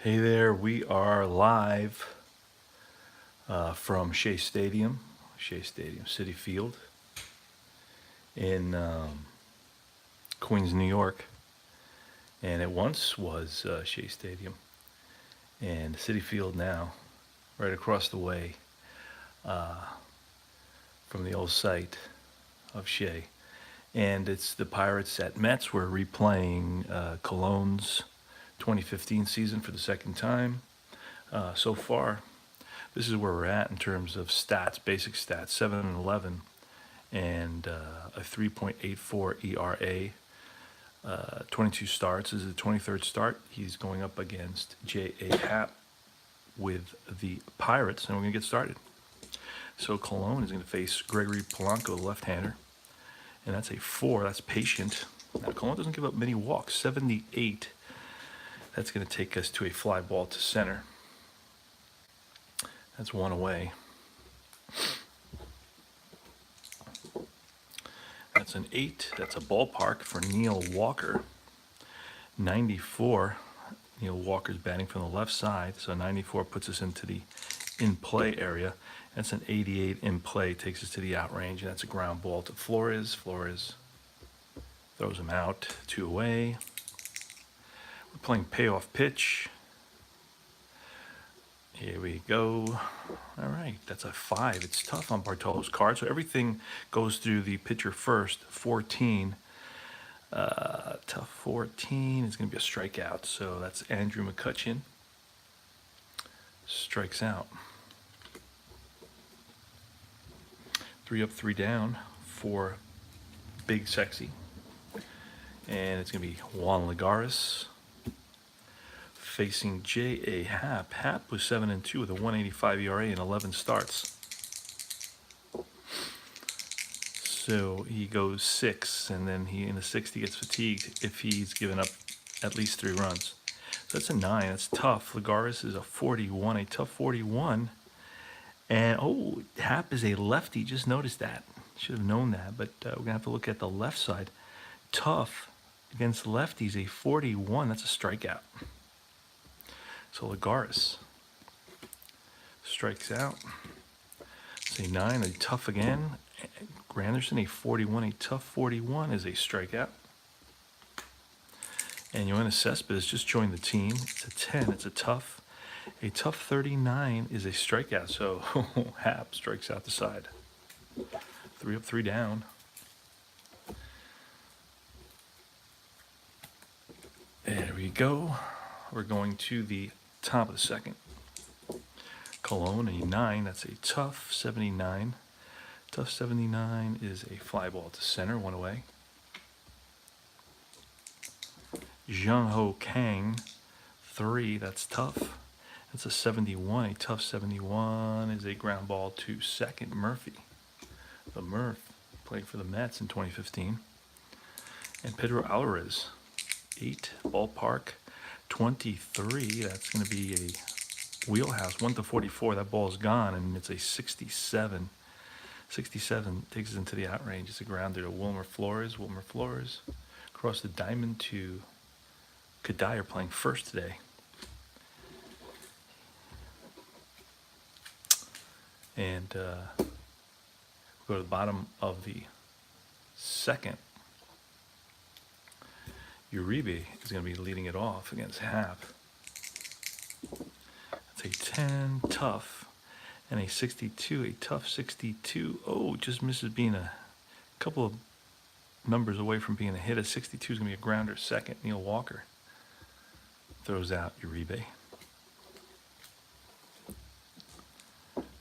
Hey there, we are live from Shea Stadium, City Field in Queens, New York. And it once was Shea Stadium, and City Field now, right across the way from the old site of Shea. And it's the Pirates at Mets. We're replaying Cologne's 2015 season for the second time. So far, this is where we're at in terms of stats, basic stats, 7-11, and a 3.84 ERA. 22 starts. This is the 23rd start. He's going up against J.A. Happ with the Pirates, and we're going to get started. So Cologne is going to face Gregory Polanco, the left-hander, and that's a 4. That's patient. Now, Cologne doesn't give up many walks, 78. That's going to take us to a fly ball to center. That's one away. That's an 8. That's a ballpark for Neil Walker. 94. Neil Walker's batting from the left side, so 94 puts us into the in-play area. That's an 88 in play, takes us to the out range, and that's a ground ball to Flores. Flores throws him out, 2 away. We're playing payoff pitch. Here we go. All right, that's a 5. It's tough on Bartolo's card, so everything goes through the pitcher first. 14. Tough 14 is going to be a strikeout, so that's Andrew McCutcheon. Strikes out. 3 up, 3 down for Big Sexy. And it's going to be Juan Lagares facing J.A. Happ. Happ was 7-2 with a 1.85 ERA and 11 starts. So he goes 6, and then in the 6th he gets fatigued if he's given up at least 3 runs. So that's a 9. That's tough. Lagares is a 41, a tough 41. And Happ is a lefty. Just noticed that. Should have known that, but we're gonna have to look at the left side. Tough against lefties, a 41. That's a strikeout. So Lagares strikes out. It's a 9, a tough again. Granderson, a 41, a tough 41 is a strikeout. And Yoenis Cespedes just joined the team. It's a 10, it's a tough. A tough 39 is a strikeout, so Happ strikes out the side. 3 up, 3 down. There we go. We're going to the top of the second. Cologne, a 9. That's a tough 79. Tough 79 is a fly ball to center, 1 away. Jung Ho Kang, 3. That's tough. That's a 71. A tough 71 is a ground ball to second. Murphy, the Murph, played for the Mets in 2015. And Pedro Alvarez, 8. Ballpark, 23. That's going to be a wheelhouse, 1-44. That ball's gone, and it's a 67. 67 takes us into the out range. It's a grounder to Wilmer Flores. Wilmer Flores across the diamond to Kadire, playing first today. And we'll go to the bottom of the second. Uribe is going to be leading it off against Happ. That's a 10, tough, and a 62, a tough 62. Oh, just misses being a couple of numbers away from being a hit. A 62 is going to be a grounder second. Neil Walker throws out Uribe.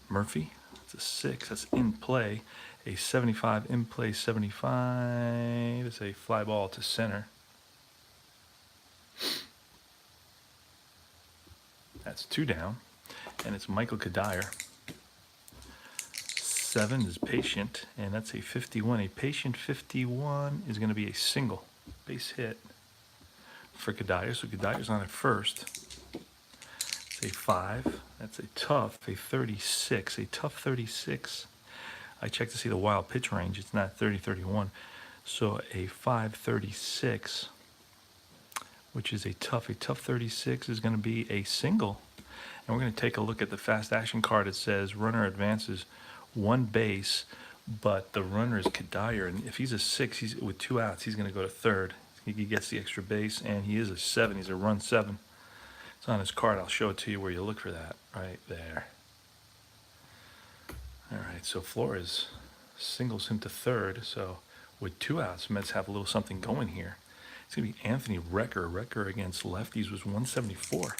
Murphy, that's a 6. That's in play. A 75 in play, 75. It's a fly ball to center. That's 2 down, and it's Michael Kadire. 7 is patient, and that's a 51. A patient 51 is going to be a single base hit for Kadire. So Kadire's on at first. It's a 5. That's a tough, a 36. A tough 36. I checked to see the wild pitch range. It's not 30-31. So a 5.36 which is a tough 36, is going to be a single. And we're going to take a look at the fast action card. It says runner advances one base, but the runner is Kadire. And if he's a 6, he's with 2 outs, he's going to go to third. He gets the extra base, and he is a 7. He's a run 7. It's on his card. I'll show it to you where you look for that. Right there. All right, so Flores singles him to third. So with 2 outs, Mets have a little something going here. It's going to be Anthony Recker. Recker against lefties was 174.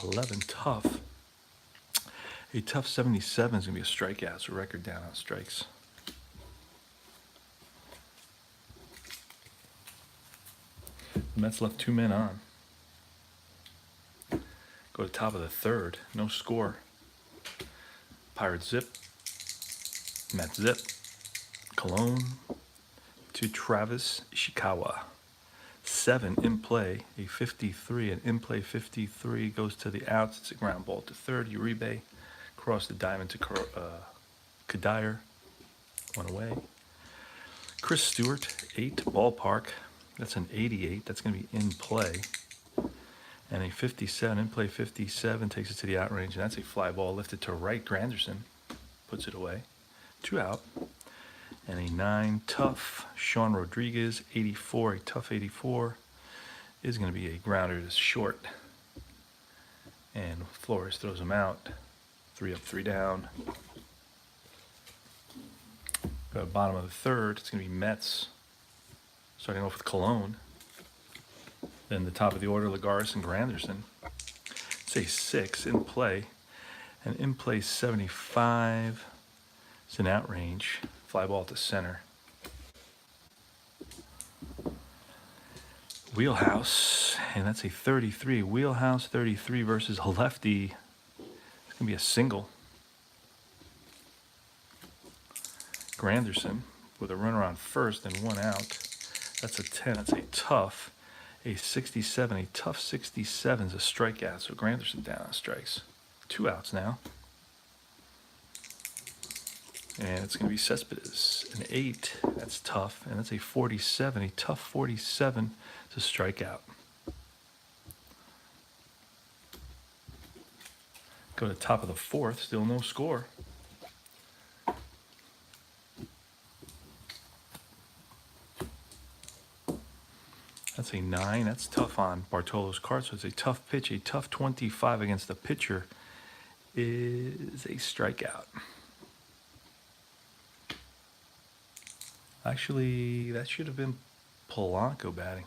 11 tough. A tough 77 is going to be a strikeout, so Record down on strikes. The Mets left 2 men on. Go to top of the third. No score. Pirates zip. Mets zip. Cologne to Travis Ishikawa. 7 in play, a 53. An in play 53 goes to the outs. It's a ground ball to third. Uribe across the diamond to Kadire. 1 away. Chris Stewart, 8 ballpark. That's an 88. That's going to be in play. And a 57, in play 57 takes it to the out range, and that's a fly ball lifted to right. Granderson puts it away. 2 out. And a 9 tough Sean Rodriguez, 84, a tough 84 is going to be a grounder to short. And Flores throws him out. 3 up, 3 down. Go to the bottom of the third. It's going to be Mets starting off with Cologne. Then the top of the order, Lagares and Granderson. It's a 6 in play. And in play 75 is an out range. Fly ball to center. Wheelhouse, and that's a 33. Wheelhouse 33 versus a lefty. It's going to be a single. Granderson with a runner on first and 1 out. That's a 10. That's a tough. A 67. A tough 67 is a strikeout. So Granderson down on strikes. 2 outs now. And it's going to be Cespedes. An 8. That's tough. And that's a 47. A tough 47 is a strikeout. Go to the top of the fourth. Still no score. That's a 9. That's tough on Bartolo's card. So it's a tough pitch. A tough 25 against the pitcher is a strikeout. Actually, that should have been Polanco batting.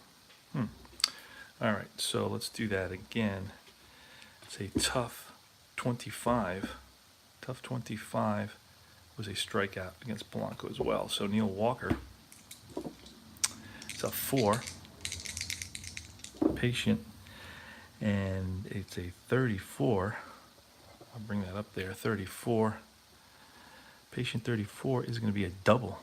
All right, so let's do that again. It's a tough 25. Tough 25 was a strikeout against Polanco as well. So Neil Walker, it's a 4. Patient, and it's a 34. I'll bring that up there. 34. Patient 34 is going to be a double.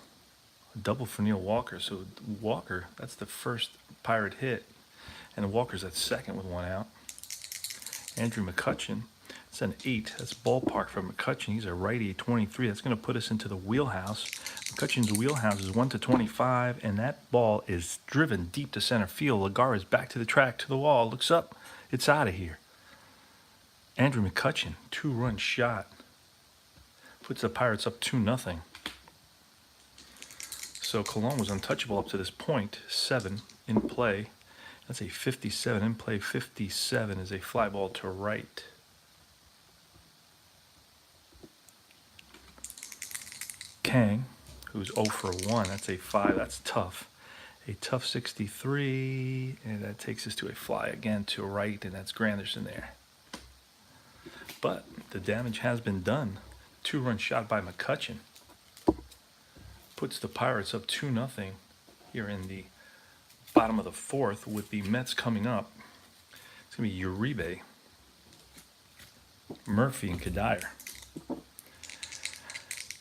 A double for Neil Walker. So Walker, that's the first Pirate hit. And Walker's at second with 1 out. Andrew McCutchen, it's an 8. That's ballpark for McCutchen. He's a righty, 23. That's going to put us into the wheelhouse. McCutchen's wheelhouse is 1 to 25, and that ball is driven deep to center field. Lagares back to the track, to the wall, looks up. It's out of here. Andrew McCutchen, 2-run shot. Puts the Pirates up 2-0. So Cologne was untouchable up to this point. 7 in play. That's a 57. In play 57 is a fly ball to right. Kang, who's 0 for 1. That's a 5. That's tough. A tough 63. And that takes us to a fly again to right. And that's Granderson there. But the damage has been done. 2-run shot by McCutchen puts the Pirates up 2-0 here in the bottom of the fourth with the Mets coming up. It's going to be Uribe, Murphy, and Kadire.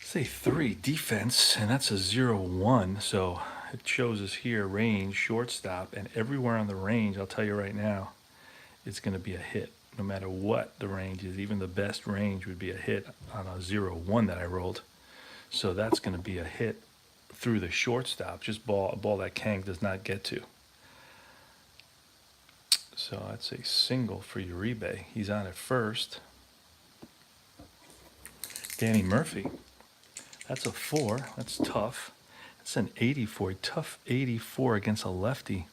Say 3 defense, and that's a 0-1. So it shows us here range, shortstop, and everywhere on the range, I'll tell you right now, it's going to be a hit. No matter what the range is, even the best range would be a hit on a 0-1 that I rolled. So that's going to be a hit through the shortstop, just a ball that Kang does not get to. So that's a single for Uribe. He's on at first. Danny Murphy. That's a 4. That's tough. That's an 84. Tough 84 against a lefty.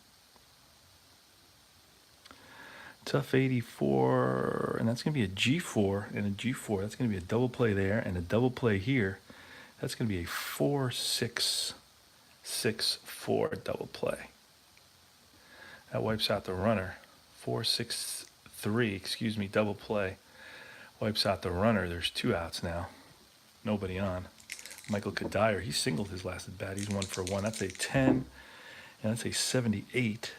Tough 84. And that's going to be a G4 and a G4. That's going to be a double play there and a double play here. That's going to be a 4-6-6-4 double play. That wipes out the runner. 4-6-3, excuse me, double play. Wipes out the runner. There's 2 outs now. Nobody on. Michael Kadire, he singled his last at bat. He's 1 for 1. That's a 10, and that's a 78.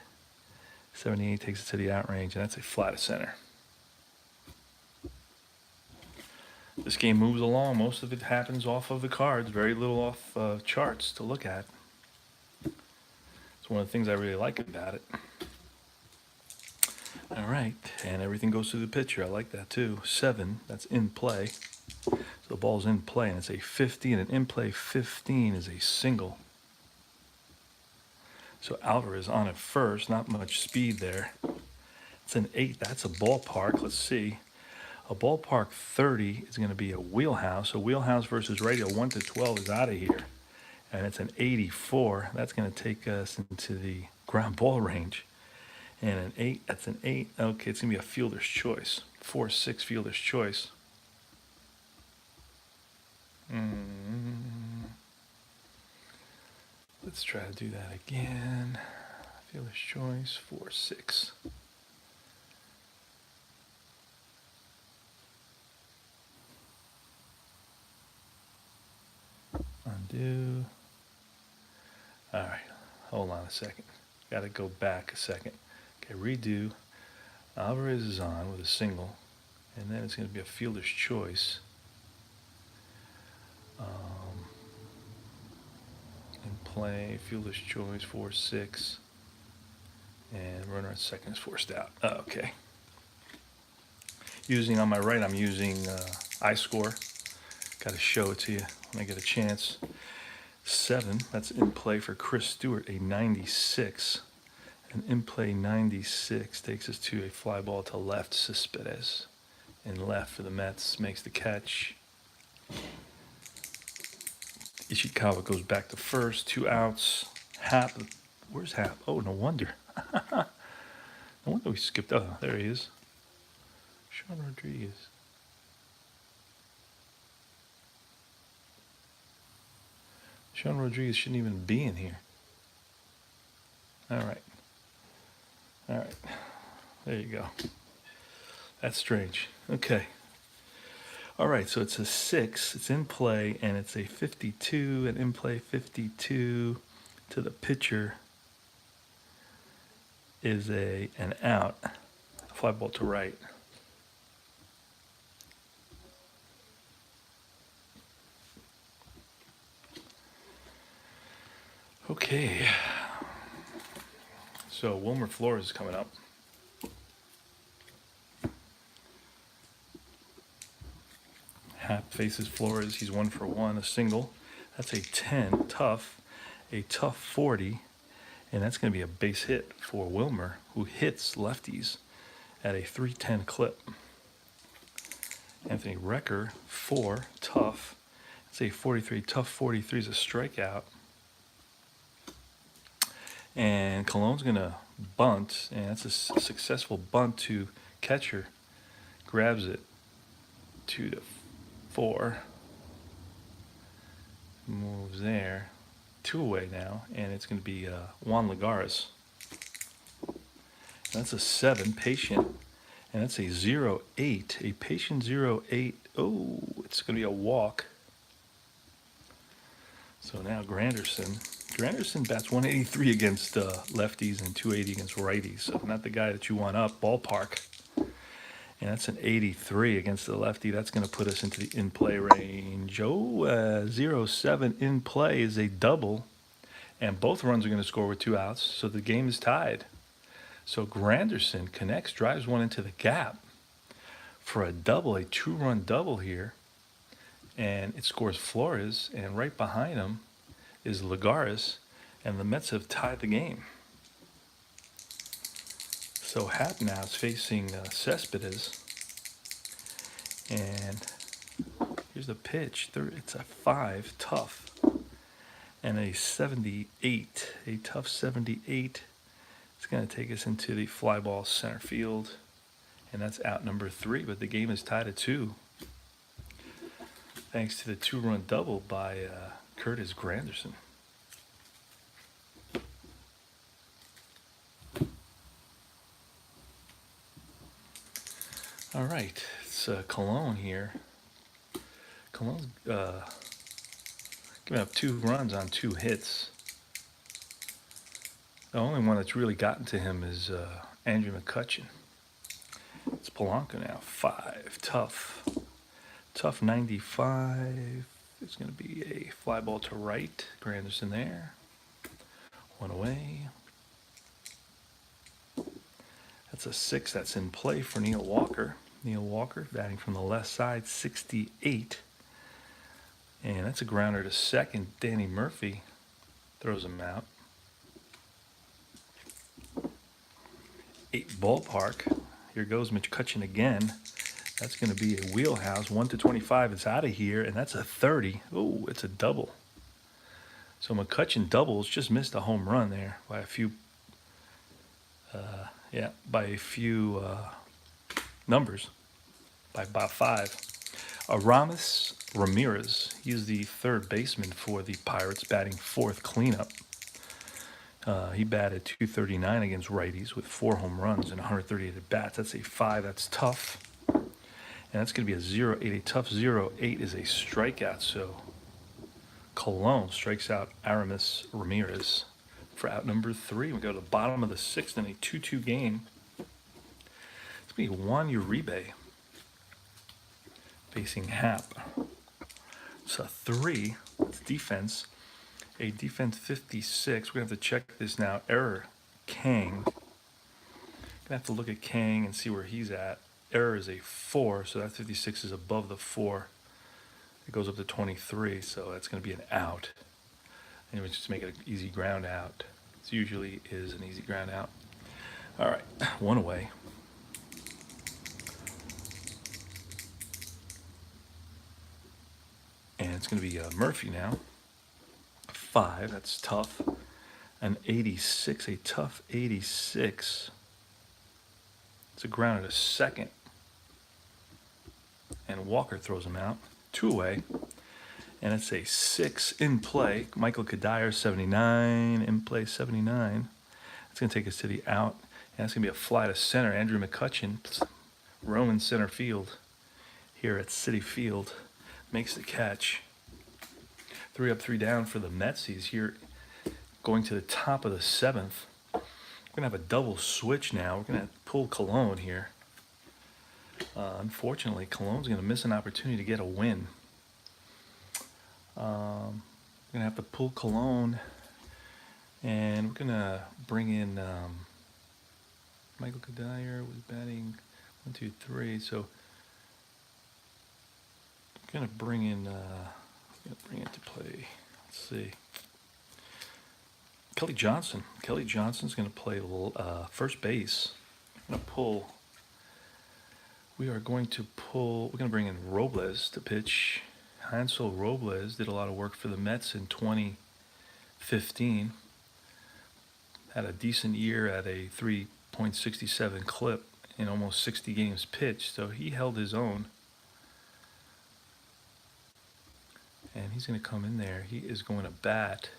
78 takes it to the out range, and that's a fly to center. This game moves along. Most of it happens off of the cards. Very little off charts to look at. It's one of the things I really like about it. All right, and everything goes through the pitcher. I like that too. 7, that's in play. So the ball's in play, and it's a 50, and an in play 15 is a single. So Alvarez on at first, not much speed there. It's an 8, that's a ballpark. Let's see. A ballpark 30 is going to be a wheelhouse. A wheelhouse versus radio 1 to 12 is out of here. And it's an 84. That's going to take us into the ground ball range. And an 8, that's an 8. Okay, it's going to be a fielder's choice. 4-6 fielder's choice. Let's try to do that again. Fielder's choice, 4-6. Undo. All right, hold on a second. Got to go back a second. Okay, redo. Alvarez is on with a single, and then it's going to be a fielder's choice. In play, fielder's choice, 4-6, and runner at second is forced out. Okay. Using on my right, I'm using iScore. Got to show it to you when I get a chance. 7, that's in play for Chris Stewart, a 96. An in play 96 takes us to a fly ball to left. Cespedes in left for the Mets makes the catch. Ishikawa goes back to first, 2 outs. Hap, where's Hap? Oh, no wonder. No wonder we skipped. Oh, there he is. Sean Rodriguez. Sean Rodriguez shouldn't even be in here. All right. All right. There you go. That's strange. Okay. All right, so it's a 6, it's in play, and it's a 52, an in play 52 to the pitcher is an out, a fly ball to right. Okay, so Wilmer Flores is coming up. Hap faces Flores. He's 1 for 1, a single. That's a 10, tough, a tough 40, and that's going to be a base hit for Wilmer, who hits lefties at a 310 clip. Anthony Recker, 4, tough. It's a 43, tough 43 is a strikeout. And Cologne's going to bunt, and that's a successful bunt to catcher. Grabs it to the 4, moves there, 2 away now, and it's going to be Juan Lagares. That's a 7, patient, and that's a 0-8, a patient 0-8. Oh, it's going to be a walk. So now Granderson bats 183 against lefties and 280 against righties. So not the guy that you want up, ballpark. And that's an 83 against the lefty. That's going to put us into the in-play range. Oh, 0-7 in play is a double. And both runs are going to score with 2 outs. So the game is tied. So Granderson connects, drives one into the gap for a double, a 2-run double here. And it scores Flores. And right behind him is Lagares. And the Mets have tied the game. So Hap now is facing Cespedes, and here's the pitch. It's a 5, tough, and a 78, a tough 78. It's going to take us into the fly ball center field, and that's out number 3, but the game is tied at 2. Thanks to the 2-run double by Curtis Granderson. All right, it's Cologne here. Cologne's giving up 2 runs on 2 hits. The only one that's really gotten to him is Andrew McCutchen. It's Polanco now, 5, tough. Tough 95. It's going to be a fly ball to right. Granderson there. 1 away. That's a 6 that's in play for Neil Walker. Neil Walker batting from the left side, 68. And that's a grounder to second. Danny Murphy throws him out. 8 ballpark. Here goes McCutchen again. That's going to be a wheelhouse. 1-25. It's out of here, and that's a 30. Oh, it's a double. So McCutchen doubles, just missed a home run there by a few. By a few numbers, by about 5. Aramis Ramirez, he's the 3rd baseman for the Pirates, batting 4th cleanup. He batted .239 against righties with 4 home runs and 138 at bats. That's a 5. That's tough. And that's going to be a 0-8. A tough 0-8 is a strikeout. So Cologne strikes out Aramis Ramirez for out number 3. We go to the bottom of the 6th in a 2-2 game. It's going to be Juan Uribe facing Hap. It's a 3. It's defense. A defense 56. We're going to have to check this now. Error, Kang. Going to have to look at Kang and see where he's at. Error is a 4, so that 56 is above the 4. It goes up to 23, so that's going to be an out. And we just make it an easy ground out. It usually is an easy ground out. All right, 1 away. And it's going to be Murphy now. 5, that's tough. An 86, a tough 86. It's a grounder to second. And Walker throws him out. 2 away. And it's a 6 in play. Michael Kadire, 79. In play, 79. It's going to take us to the out. And it's going to be a fly to center. Andrew McCutchen, Roman center field here at Citi Field, makes the catch. 3 up, 3 down for the Mets. He's here going to the top of the 7th. We're going to have a double switch now. We're going to pull Cologne here. Unfortunately, Cologne's going to miss an opportunity to get a win. We're going to have to pull Cologne, and we're going to bring in Michael Kadire was batting 1, 2, 3. So we're going to bring in into play. Let's see. Kelly Johnson. Kelly Johnson's going to play first base. I'm going to pull. We're going to bring in Robles to pitch. Hansel Robles did a lot of work for the Mets in 2015. Had a decent year at a 3.67 clip in almost 60 games pitched, so he held his own. And he's going to come in there. He is going to bat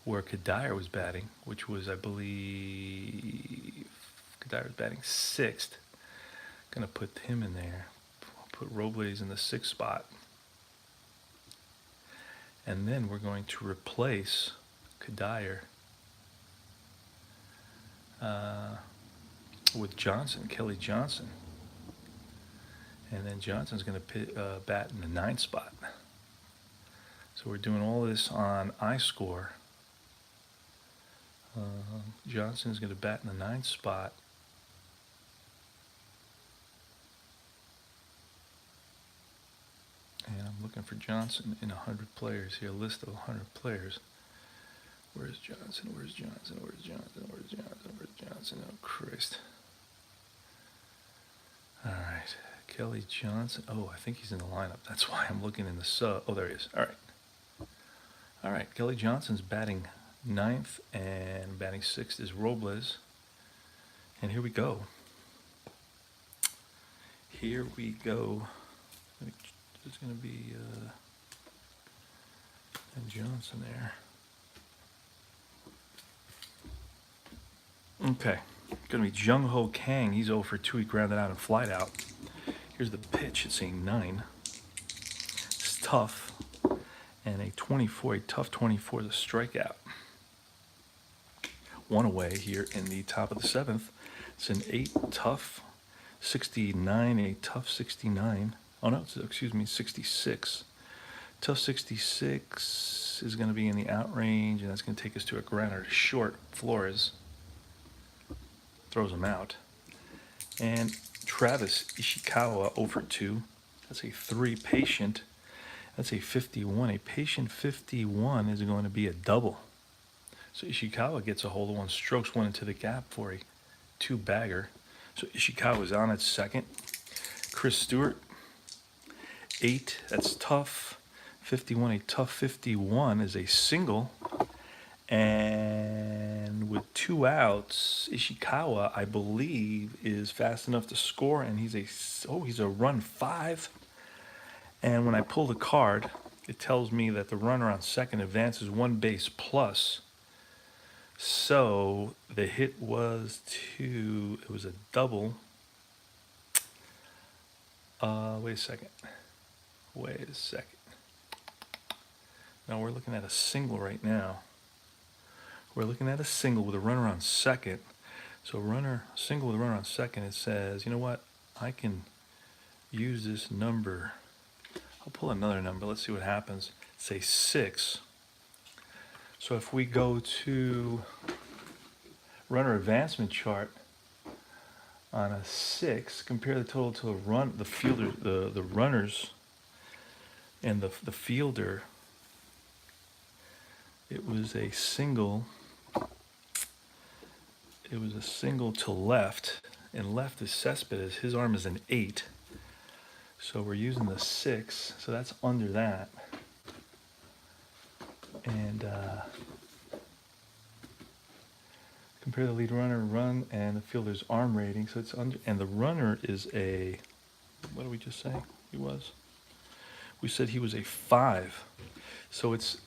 where Kadire was batting, which was, I believe, Kadire was batting 6th. Going to put him in there. I'll put Robles in the 6th spot. And then we're going to replace Kadire with Johnson, Kelly Johnson. And then Johnson's going to bat in the 9th spot. So we're doing all this on iScore. Johnson's going to bat in the 9th spot. And I'm looking for Johnson in 100 players here, a list of 100 players. Where's Johnson? Where's Johnson? Where's Johnson? Where's Johnson? Where's Johnson? Oh, Christ. All right, Kelly Johnson. Oh, I think he's in the lineup. That's why I'm looking in the sub. Oh, there he is. All right. All right, Kelly Johnson's batting ninth, and batting sixth is Robles. And here we go. Here we go. There's going to be and Johnson there. Okay, going to be Jung Ho Kang. He's 0 for 2. He grounded out and flied out. Here's the pitch. It's a 9. It's tough. And a 24, a tough 24 is a strikeout. One away here in the top of the 7th. It's an 8 tough 69, a tough 69. Oh no, excuse me, 66. Tough 66 is going to be in the out range, and that's going to take us to a grounder short. Flores throws him out. And Travis Ishikawa 0 for 2. That's a 3 patient. That's a 51. A patient 51 is going to be a double. So Ishikawa gets a hold of one, strokes one into the gap for a 2-bagger. So Ishikawa is on at second. Chris Stewart, 8. That's tough. 51, a tough 51 is a single. And with 2 outs, Ishikawa, I believe, is fast enough to score, and he's a run 5. And when I pull the card, it tells me that the runner on second advances 1 base plus. So the hit was it was a double. Wait a second. Now we're looking at a single right now. We're looking at a single with a runner on second. So single with a runner on second, it says, you know what? I can use this number. I'll pull another number. Let's see what happens. Say 6. So if we go to runner advancement chart on a 6, compare the total to the runners and the fielder. It was a single. It was a single to left, and left is Cespedes. His arm is an 8. So we're using the 6, so that's under that. And compare the lead runner run and the fielder's arm rating. So it's under, and the runner is a, what did we just say he was? We said he was a 5. So it's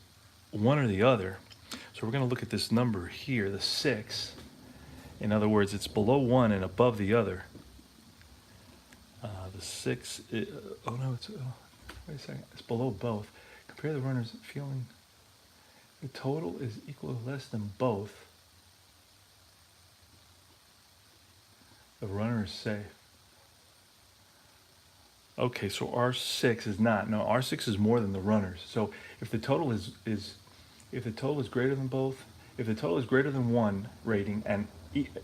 one or the other. So we're going to look at this number here, the 6. In other words, it's below 1 and above the other. The 6, wait a second, it's below both. Compare the runners feeling. The total is equal or less than both. The runner is safe. Okay, so R6 is not. No, R6 is more than the runners. So if the total is greater than both, if the total is greater than 1 rating and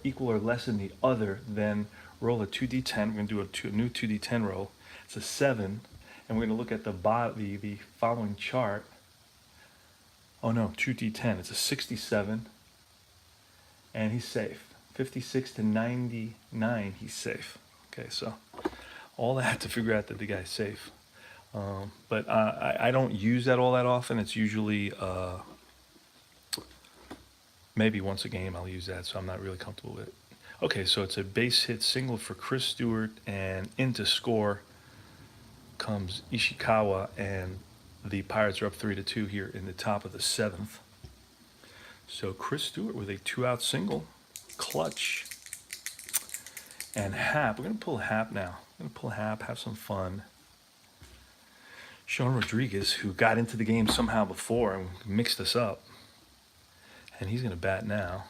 equal or less than the other, then roll a 2d10. We're going to do a new 2d10 roll. It's a 7, and we're going to look at the following chart. Oh no, 2d10. It's a 67, and he's safe. 56 to 99, he's safe. Okay, so all that to figure out that the guy's safe. But I don't use that all that often. It's usually maybe once a game I'll use that, so I'm not really comfortable with it. Okay, so it's a base hit single for Chris Stewart, and into score comes Ishikawa, and the Pirates are up 3-2 here in the top of the 7th. So Chris Stewart with a 2-out single, clutch. And Hap, we're going to pull Hap now. We're going to pull Hap, have some fun. Sean Rodriguez, who got into the game somehow before and mixed us up. And he's going to bat now.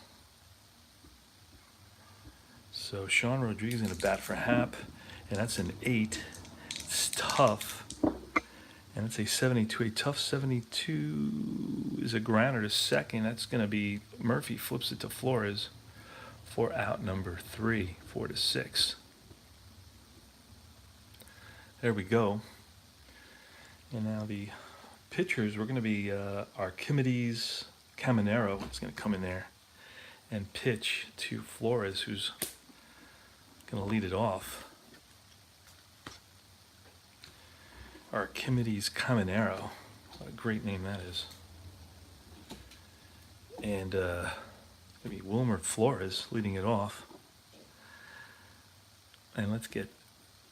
So Sean Rodriguez is going to bat for Hap, and that's an 8. It's tough. And it's a 72. A tough 72 is a grounder to second. That's going to be Murphy flips it to Flores for out number 3, 4-6. There we go. And now the pitchers, we're going to be Archimedes Caminero is going to come in there and pitch to Flores, who's going to lead it off. Archimedes Caminero. What a great name that is. And maybe Wilmer Flores leading it off. And let's get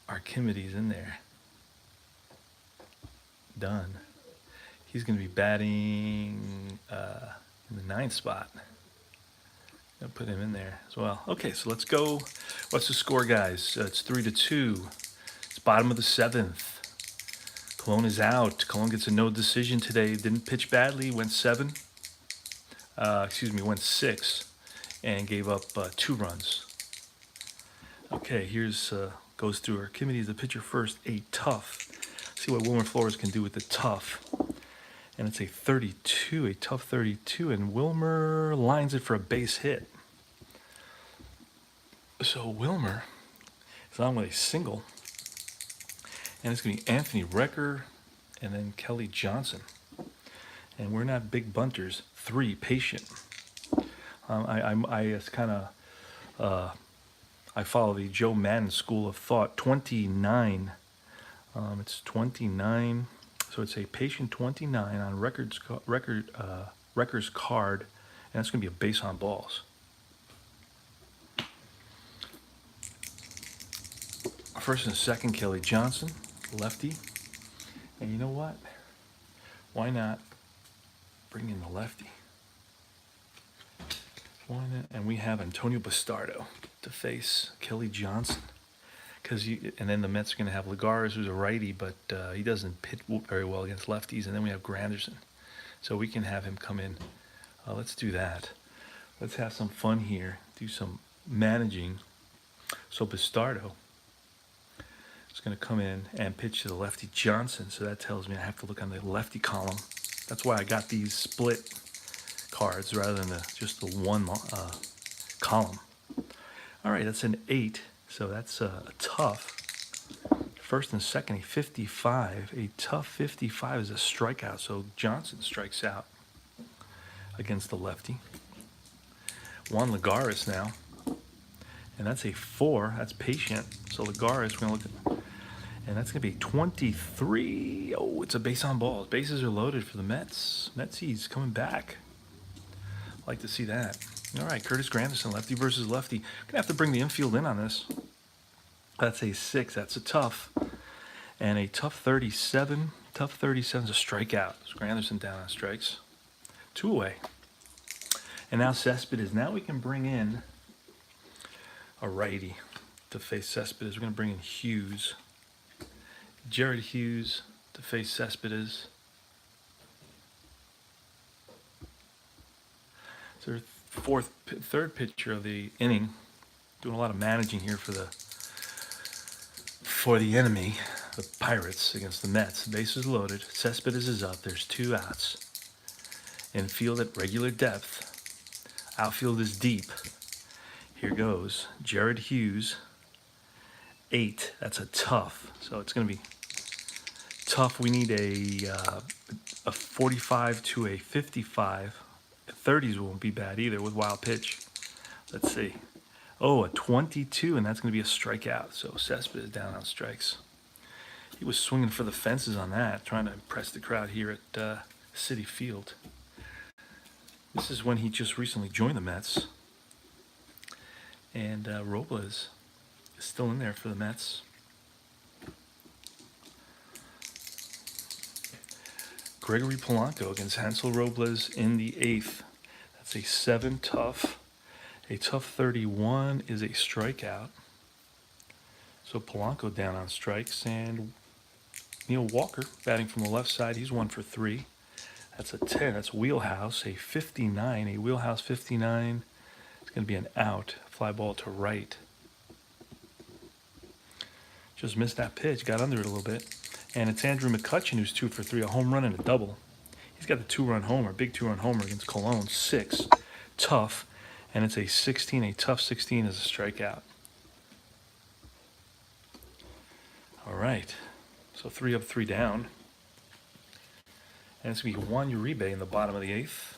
Archimedes in there. Done. He's going to be batting in the 9th spot. I'll put him in there as well. Okay, so let's go. What's the score, guys? It's 3-2. It's bottom of the 7th. Cologne is out. Cologne gets a no decision today. Didn't pitch badly. Went 6, and gave up 2 runs. Okay, here's goes through Archimedes, the pitcher first. A tough. See what Wilmer Flores can do with the tough. And it's a 32, a tough 32, and Wilmer lines it for a base hit. So Wilmer is on with a single, and it's going to be Anthony Recker and then Kelly Johnson. And we're not big bunters. 3, patient. I follow the Joe Madden school of thought. 29. It's 29. So it's a patient 29 on Recker's card, and that's going to be a base on balls. First and second, Kelly Johnson, lefty. And you know what? Why not bring in the lefty? Why not? And we have Antonio Bastardo to face Kelly Johnson. And then the Mets are going to have Lagares, who's a righty, but he doesn't hit very well against lefties. And then we have Granderson. So we can have him come in. Let's do that. Let's have some fun here. Do some managing. So Bastardo is going to come in and pitch to the lefty Johnson. So that tells me I have to look on the lefty column. That's why I got these split cards rather than just the one column. All right, that's an 8. So that's a tough. First and second, a 55. A tough 55 is a strikeout. So Johnson strikes out against the lefty. Juan Lagares now. And that's a 4. That's patient. So Lagares, we're going to look at. And that's going to be 23. Oh, it's a base on balls. Bases are loaded for the Mets. Metsies coming back. Like to see that. All right, Curtis Granderson, lefty versus lefty. Going to have to bring the infield in on this. That's a 6. That's a tough. And a tough 37. Tough 37 is a strikeout. So Granderson down on strikes. 2 away. And now Cespedes. Now we can bring in a righty to face Cespedes. We're going to bring in Hughes. Jared Hughes to face Cespedes. It's our third pitcher of the inning. Doing a lot of managing here for the enemy, the Pirates against the Mets. Bases loaded. Cespedes is up. There's 2 outs. Infield at regular depth. Outfield is deep. Here goes Jared Hughes. 8. That's a tough. So it's going to be tough. We need a 45 to a 55. 30s won't be bad either with wild pitch. Let's see. Oh, a 22, and that's going to be a strikeout. So Cespedes down on strikes. He was swinging for the fences on that, trying to impress the crowd here at Citi Field. This is when he just recently joined the Mets. And Robles is still in there for the Mets. Gregory Polanco against Hansel Robles in the 8th. That's a 7 tough. A tough 31 is a strikeout. So Polanco down on strikes. And Neil Walker batting from the left side. He's 1 for 3. That's a 10. That's wheelhouse. A 59. A wheelhouse 59. It's going to be an out. Fly ball to right. Just missed that pitch. Got under it a little bit. And it's Andrew McCutchen who's 2 for 3. A home run and a double. He's got the 2-run homer. Big 2-run homer against Cologne. 6. Tough. And it's a 16. A tough 16 is a strikeout. All right. So 3 up, 3 down. And it's going to be Juan Uribe in the bottom of the 8th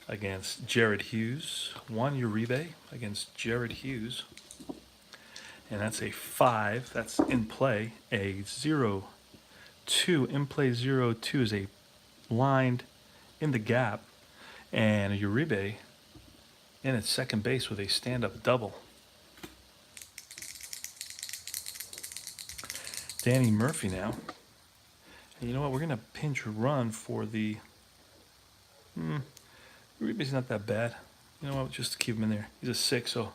against Jared Hughes. Juan Uribe against Jared Hughes. And that's a 5. That's in play. A 0-2. In play 0-2 is a lined in the gap. And a Uribe in at second base with a stand-up double. Danny Murphy now. And you know what? We're going to pinch run for the... Uribe's not that bad. You know what? Just keep him in there. He's a 6, so...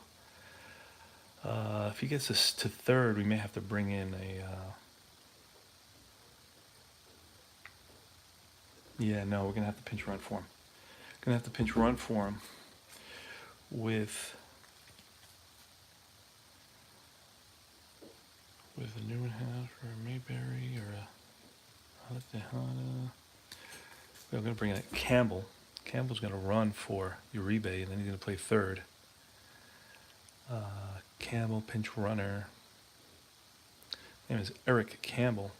if he gets us to third, we may have to bring in a... yeah, no, we're going to have to pinch run for him. Going to have to pinch run for him with a Newman House or a Mayberry or a Tejada. We're going to bring in Campbell. Campbell's going to run for Uribe, and then he's going to play third. Campbell, pinch runner. His name is Eric Campbell.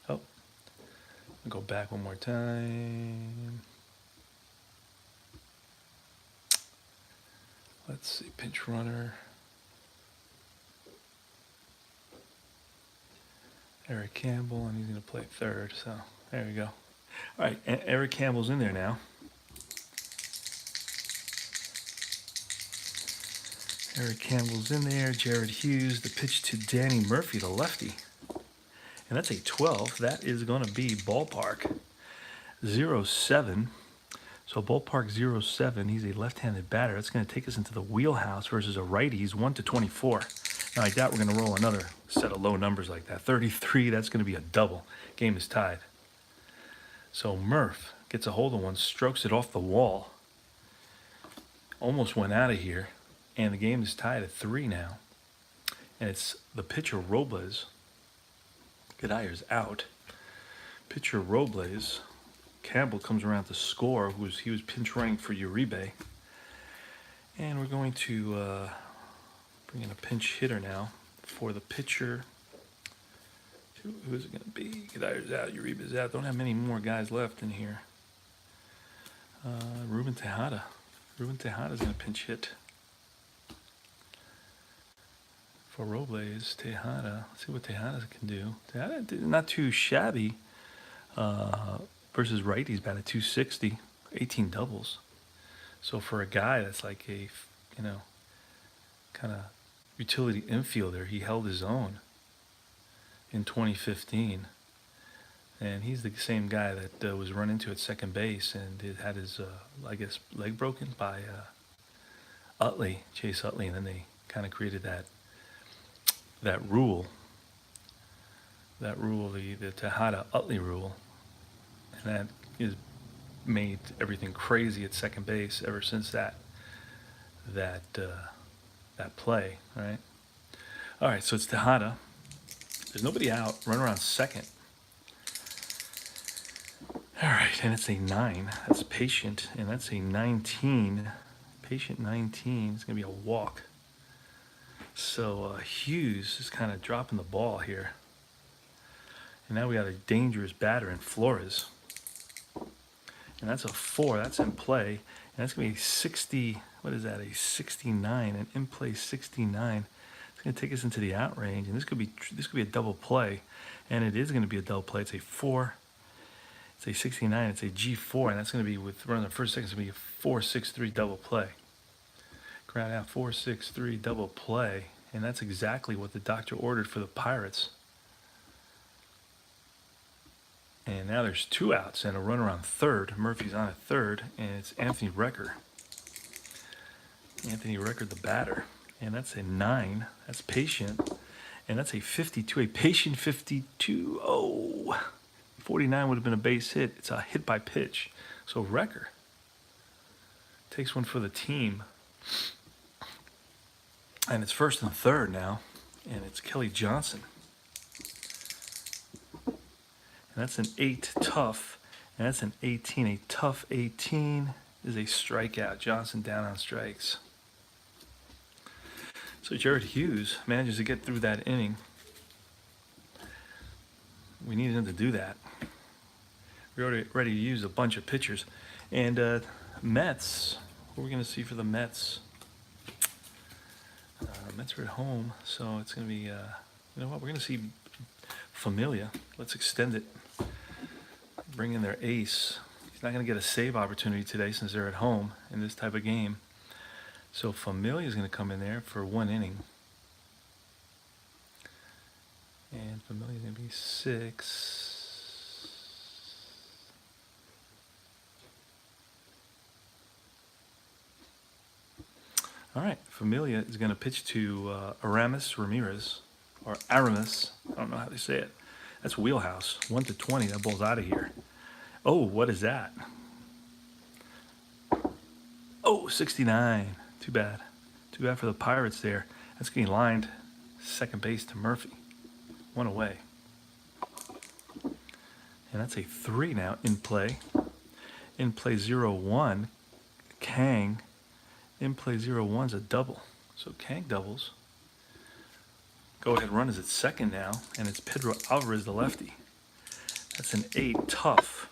Oh, I'll go back one more time. Let's see, pinch runner. Eric Campbell, and he's going to play third, so there we go. All right, Eric Campbell's in there now. Eric Campbell's in there. Jared Hughes, the pitch to Danny Murphy, the lefty. And that's a 12. That is going to be ballpark 0-7. So ballpark 0-7, he's a left-handed batter. That's going to take us into the wheelhouse versus a righty. He's 1-24. Now, I doubt we're going to roll another set of low numbers like that. 33, that's going to be a double. Game is tied. So Murph gets a hold of one, strokes it off the wall. Almost went out of here. And the game is tied at 3 now. And it's the pitcher Robles. Gedayer's out. Pitcher Robles. Campbell comes around to score. He was pinch running for Uribe. And we're going to bring in a pinch hitter now for the pitcher. Who is it going to be? Gedayer's out. Uribe's out. Don't have many more guys left in here. Ruben Tejada. Ruben Tejada's going to pinch hit. For Robles, Tejada. Let's see what Tejada can do. Tejada not too shabby. Versus righties batted 260, 18 doubles. So for a guy that's like a, kind of utility infielder, he held his own in 2015. And he's the same guy that was run into at second base and had his, leg broken by Utley, Chase Utley, and then they kind of created that rule, the Tejada Utley rule, and that is made everything crazy at second base ever since that play, right? All right, so it's Tejada. There's nobody out. Run around second. All right, and it's a 9. That's patient, and that's a 19. Patient 19. It's gonna be a walk. So Hughes is kind of dropping the ball here. And now we got a dangerous batter in Flores. And that's a 4. That's in play. And that's going to be 60. What is that? A 69. An in play 69. It's going to take us into the out range. And this could be a double play. And it is going to be a double play. It's a 4. It's a 69. It's a G4. And that's going to be with running the first second. It's going to be a 4-6-3 double play. Ground out 4-6-3 double play, and that's exactly what the doctor ordered for the Pirates. And now there's 2 outs and a runner on third. Murphy's on at third, and it's Anthony Recker. Anthony Recker, the batter, and that's a 9. That's patient, and that's a 52. A patient 52. Oh, 49 would have been a base hit. It's a hit by pitch. So Recker takes one for the team. And it's first and third now, and it's Kelly Johnson. And that's an 8 tough, and that's an 18. A tough 18 is a strikeout. Johnson down on strikes. So Jared Hughes manages to get through that inning. We needed him to do that. We already ready to use a bunch of pitchers. And Mets Who are we going to see for the Mets? Mets are at home, so it's going to be, you know what, we're going to see Familia. Let's extend it. Bring in their ace. He's not going to get a save opportunity today since they're at home in this type of game. So Familia is going to come in there for 1 inning. And Familia is going to be 6. All right, Familia is going to pitch to Aramis Ramirez, or Aramis. I don't know how they say it. That's wheelhouse. 1-20. That ball's out of here. Oh, what is that? Oh, 69. Too bad. Too bad for the Pirates there. That's getting lined second base to Murphy. 1 away. And that's a 3 now in play. In play 0-1. Kang. In play 0-1's a double. So Kang doubles. Go ahead run is at second now, and it's Pedro Alvarez, the lefty. That's an 8 tough.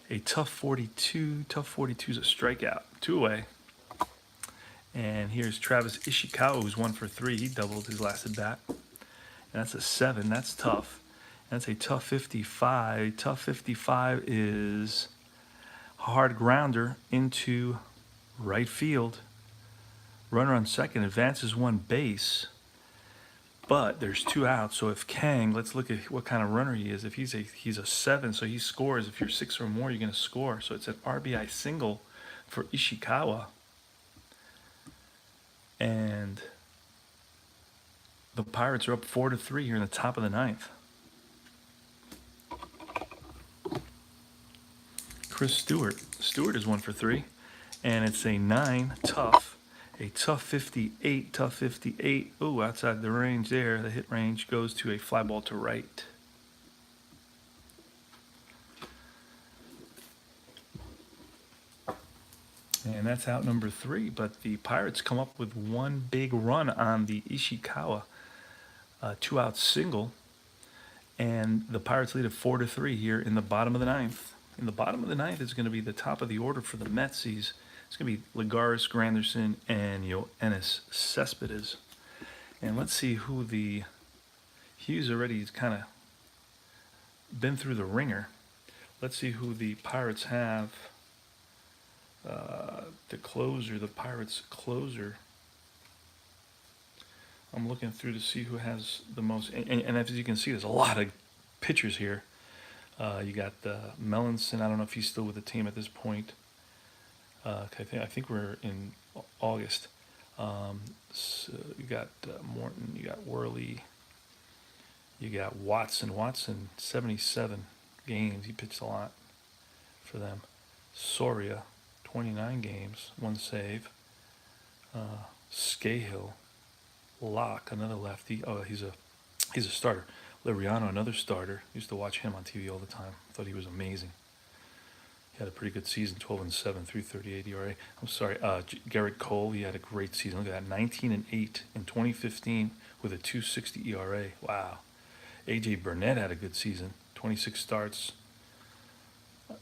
A tough 42. Tough 42 is a strikeout. 2 away. And here's Travis Ishikawa, who's 1 for 3. He doubled his last at bat. And that's a 7. That's tough. And that's a tough 55. Tough 55 is hard grounder into right field. Runner on second advances 1 base, but there's 2 outs. So if Kang, let's look at what kind of runner he is. If he's a 7, so he scores. If you're 6 or more, you're going to score. So it's an RBI single for Ishikawa, and the Pirates are up 4-3 here in the top of the 9th. Chris Stewart. Stewart is 1 for 3, and it's a 9 tough. A tough 58, tough 58. Oh, outside the range there. The hit range goes to a fly ball to right. And that's out number 3. But the Pirates come up with 1 big run on the Ishikawa 2-out single. And the Pirates lead at 4-3 here in the bottom of the 9th. In the bottom of the 9th is going to be the top of the order for the Metsies. It's going to be Lagares, Granderson, and Yoenis Cespedes. And let's see who the... Hughes already kind of been through the ringer. Let's see who the Pirates have. The closer, the Pirates closer. I'm looking through to see who has the most... And as you can see, there's a lot of pitchers here. You got Melanson. I don't know if he's still with the team at this point. I think we're in August. So you got Morton, you got Worley, you got Watson. Watson, 77 games. He pitched a lot for them. Soria, 29 games, 1 save. Scahill, Locke, another lefty. Oh, he's a starter. Liriano, another starter. Used to watch him on TV all the time. Thought he was amazing. Had a pretty good season, 12-7, 3.38 ERA. I'm sorry, Garrett Cole. He had a great season. Look at that, 19-8 in 2015 with a 2.60 ERA. Wow. AJ Burnett had a good season, 26 starts.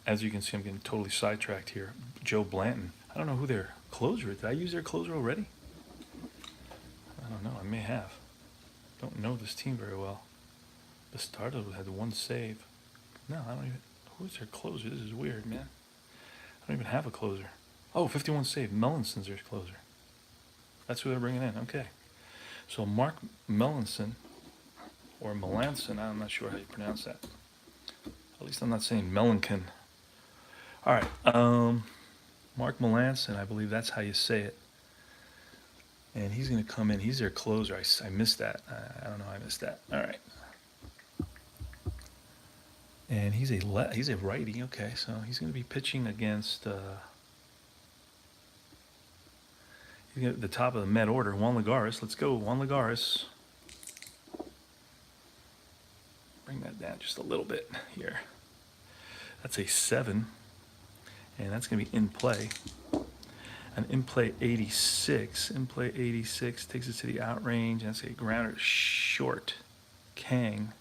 As you can see, I'm getting totally sidetracked here. Joe Blanton. I don't know who their closer is. Did I use their closer already? I don't know. I may have. Don't know this team very well. The starter had 1 save. No, I don't even. Who's their closer? This is weird, man. I don't even have a closer. Oh, 51 save. Melanson's their closer. That's who they're bringing in. Okay. So Mark Melanson, or Melanson, I'm not sure how you pronounce that. At least I'm not saying Melanson. All right. Mark Melanson, I believe that's how you say it. And he's going to come in. He's their closer. I missed that. I don't know how I missed that. All right. And he's a righty. Okay, so he's going to be pitching against the top of the Met order, Juan Lagares. Let's go, Juan Lagares. Bring that down just a little bit here. That's a 7, and that's going to be in play. An in play 86. In play 86 takes it to the out range. That's a grounder short. Kang.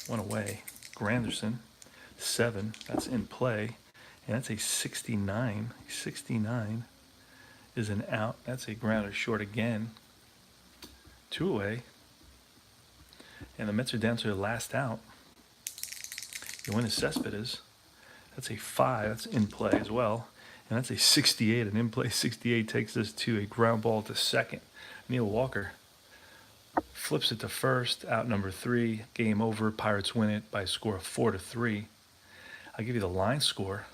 1 away. Granderson, 7. That's in play. And that's a 69. 69 is an out. That's a grounder short again. 2 away. And the Mets are down to their last out. Yoenis Cespedes. That's a 5. That's in play as well. And that's a 68. An in play 68 takes us to a ground ball to second. Neil Walker flips it to first, out number 3. Game over. Pirates win it by a score of 4-3. I'll give you the line score.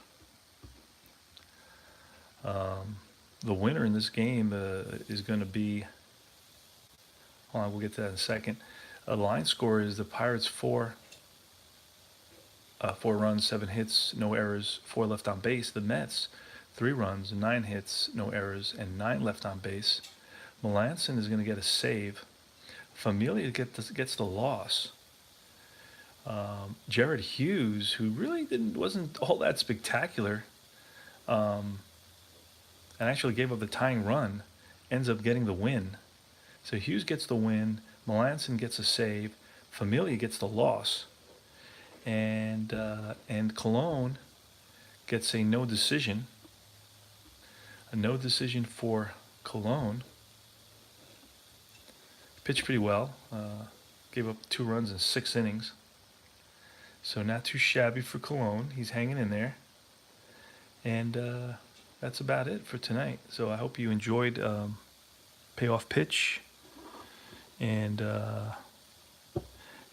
The winner in this game is going to be. Hold on, we'll get to that in a second. The line score is the Pirates 4 runs, 7 hits, no errors, 4 left on base. The Mets 3 runs, 9 hits, no errors, and 9 left on base. Melanson is going to get a save. Familia gets the loss. Jared Hughes, who really wasn't all that spectacular, and actually gave up the tying run, ends up getting the win. So Hughes gets the win, Melanson gets a save, Familia gets the loss, and Colon gets a no decision. A no decision for Colon. Pitched pretty well. Gave up 2 runs in 6 innings. So not too shabby for Colon. He's hanging in there. And that's about it for tonight. So I hope you enjoyed Payoff Pitch. And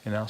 I'll